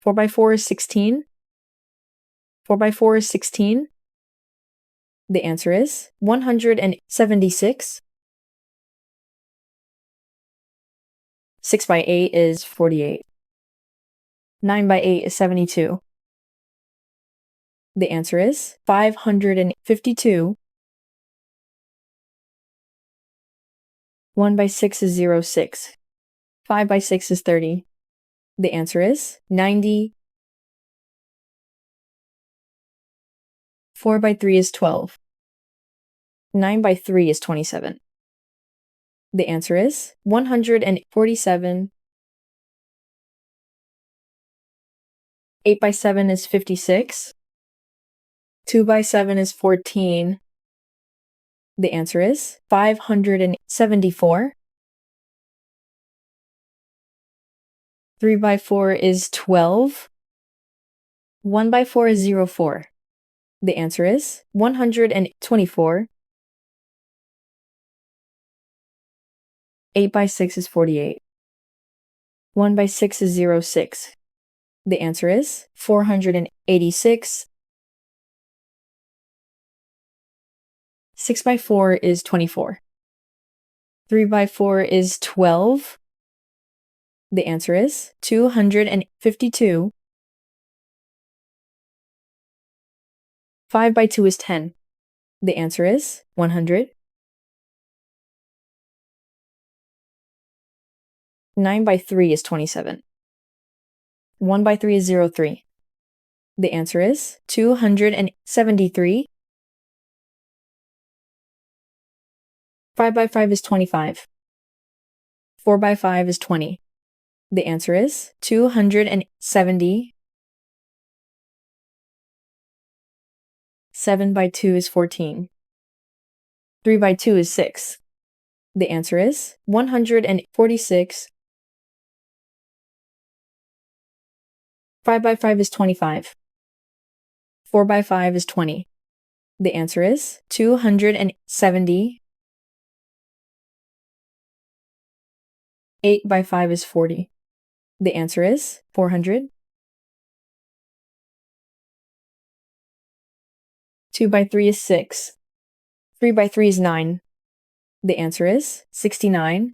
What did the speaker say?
4 by 4 is 16. 4 by 4 is 16. The answer is 176. 6 by 8 is 48. 9 by 8 is 72. The answer is 552. 1 by 6 is 06. 5 by 6 is 30. The answer is 90. 4 by 3 is 12. 9 by 3 is 27. The answer is 147. 8 by 7 is 56. 2 by 7 is 14. The answer is 574. 3 by 4 is 12. 1 by 4 is 04. The answer is 124. 8 by 6 is 48. 1 by 6 is 06. The answer is 486. 6 by 4 is 24. 3 by 4 is 12. The answer is 252. 5 by 2 is 10. The answer is 100. 9 by 3 is 27. 1 by 3 is 03. The answer is 273. 5 by 5 is 25. 4 by 5 is 20. The answer is 270. 7 by 2 is 14. 3 by 2 is 6. The answer is 146. 5 by 5 is 25. 4 by 5 is 20. The answer is 270. 8 by 5 is 40. The answer is 400. 2 by 3 is 6. 3 by 3 is 9. The answer is 69.